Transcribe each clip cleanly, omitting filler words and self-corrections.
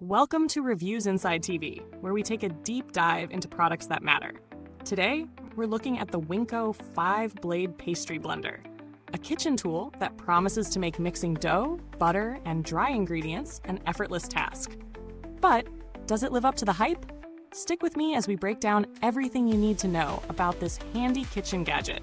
Welcome to Reviews Inside TV, where we take a deep dive into products that matter. Today, we're looking at the Winco 5-Blade Pastry Blender, a kitchen tool that promises to make mixing dough, butter, and dry ingredients an effortless task. But does it live up to the hype? Stick with me as we break down everything you need to know about this handy kitchen gadget.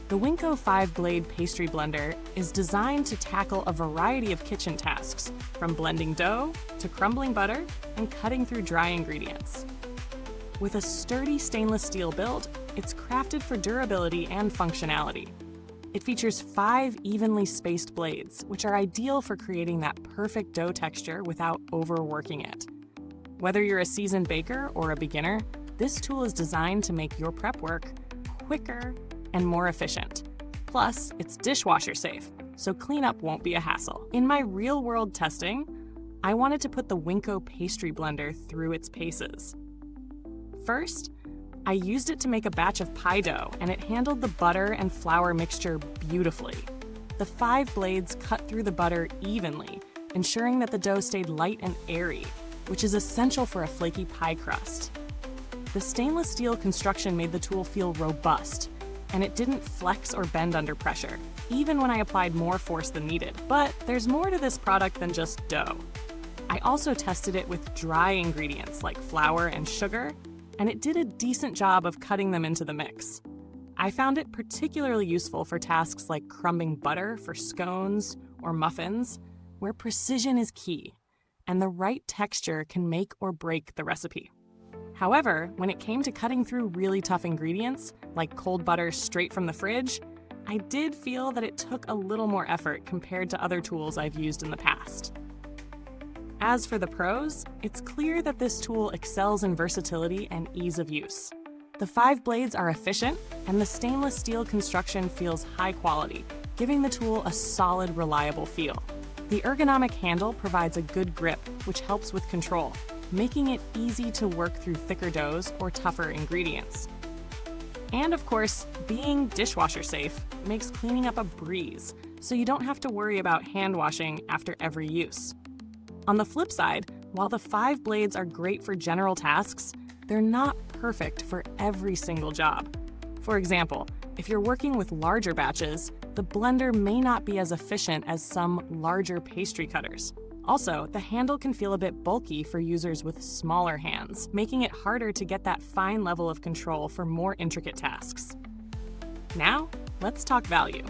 The Winco 5-Blade Pastry Blender is designed to tackle a variety of kitchen tasks, from blending dough to crumbling butter and cutting through dry ingredients. With a sturdy stainless steel build, it's crafted for durability and functionality. It features 5 evenly spaced blades, which are ideal for creating that perfect dough texture without overworking it. Whether you're a seasoned baker or a beginner, this tool is designed to make your prep work quicker and more efficient. Plus, it's dishwasher safe, so cleanup won't be a hassle. In my real-world testing, I wanted to put the Winco Pastry Blender through its paces. First, I used it to make a batch of pie dough, and it handled the butter and flour mixture beautifully. The 5 blades cut through the butter evenly, ensuring that the dough stayed light and airy, which is essential for a flaky pie crust. The stainless steel construction made the tool feel robust, and it didn't flex or bend under pressure, even when I applied more force than needed. But there's more to this product than just dough. I also tested it with dry ingredients like flour and sugar, and it did a decent job of cutting them into the mix. I found it particularly useful for tasks like crumbing butter for scones or muffins, where precision is key, and the right texture can make or break the recipe. However, when it came to cutting through really tough ingredients, like cold butter straight from the fridge, I did feel that it took a little more effort compared to other tools I've used in the past. As for the pros, it's clear that this tool excels in versatility and ease of use. The 5 blades are efficient, and the stainless steel construction feels high quality, giving the tool a solid, reliable feel. The ergonomic handle provides a good grip, which helps with control, making it easy to work through thicker doughs or tougher ingredients. And of course, being dishwasher safe makes cleaning up a breeze, so you don't have to worry about hand washing after every use. On the flip side, while the 5 blades are great for general tasks, they're not perfect for every single job. For example, if you're working with larger batches, the blender may not be as efficient as some larger pastry cutters. Also, the handle can feel a bit bulky for users with smaller hands, making it harder to get that fine level of control for more intricate tasks. Now, let's talk value.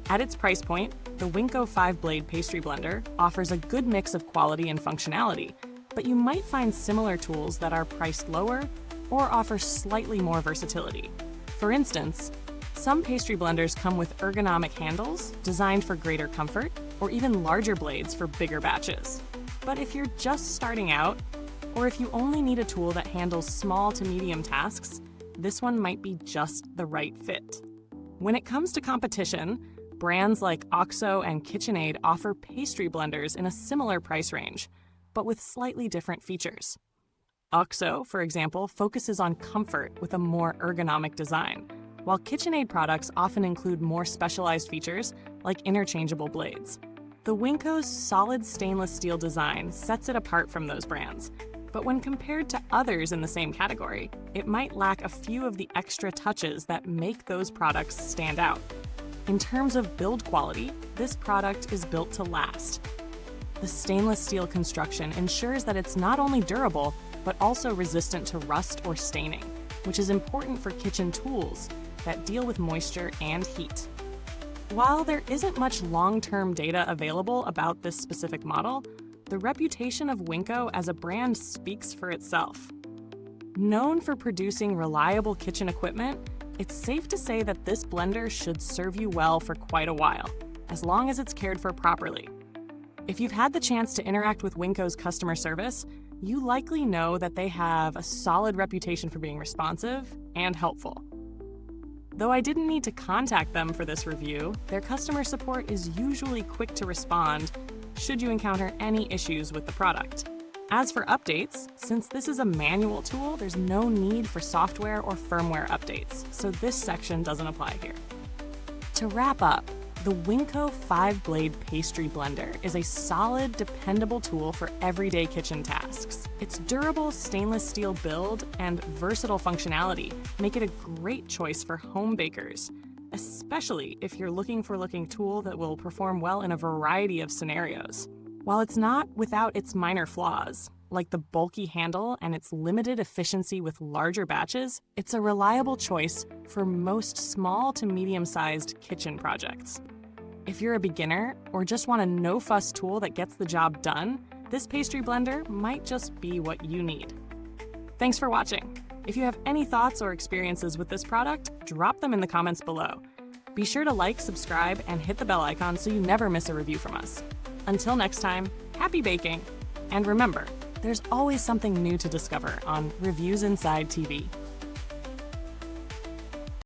At its price point, the Winco 5-Blade Pastry Blender offers a good mix of quality and functionality, but you might find similar tools that are priced lower or offer slightly more versatility. For instance, some pastry blenders come with ergonomic handles designed for greater comfort, or even larger blades for bigger batches. But if you're just starting out, or if you only need a tool that handles small to medium tasks, this one might be just the right fit. When it comes to competition, brands like OXO and KitchenAid offer pastry blenders in a similar price range, but with slightly different features. OXO, for example, focuses on comfort with a more ergonomic design, while KitchenAid products often include more specialized features like interchangeable blades. The Winco's solid stainless steel design sets it apart from those brands, but when compared to others in the same category, it might lack a few of the extra touches that make those products stand out. In terms of build quality, this product is built to last. The stainless steel construction ensures that it's not only durable, but also resistant to rust or staining, which is important for kitchen tools that deal with moisture and heat. While there isn't much long-term data available about this specific model, the reputation of Winco as a brand speaks for itself. Known for producing reliable kitchen equipment, it's safe to say that this blender should serve you well for quite a while, as long as it's cared for properly. If you've had the chance to interact with Winco's customer service, you likely know that they have a solid reputation for being responsive and helpful. Though I didn't need to contact them for this review, their customer support is usually quick to respond should you encounter any issues with the product. As for updates, since this is a manual tool, there's no need for software or firmware updates, so this section doesn't apply here. To wrap up, The Winco 5-blade pastry blender is a solid, dependable tool for everyday kitchen tasks. Its durable stainless steel build and versatile functionality make it a great choice for home bakers, especially if you're looking for a tool that will perform well in a variety of scenarios. While it's not without its minor flaws, like the bulky handle and its limited efficiency with larger batches, it's a reliable choice for most small to medium-sized kitchen projects. If you're a beginner or just want a no-fuss tool that gets the job done, this pastry blender might just be what you need. Thanks for watching. If you have any thoughts or experiences with this product, drop them in the comments below. Be sure to like, subscribe, and hit the bell icon so you never miss a review from us. Until next time, happy baking! And remember, there's always something new to discover on Reviews Inside TV.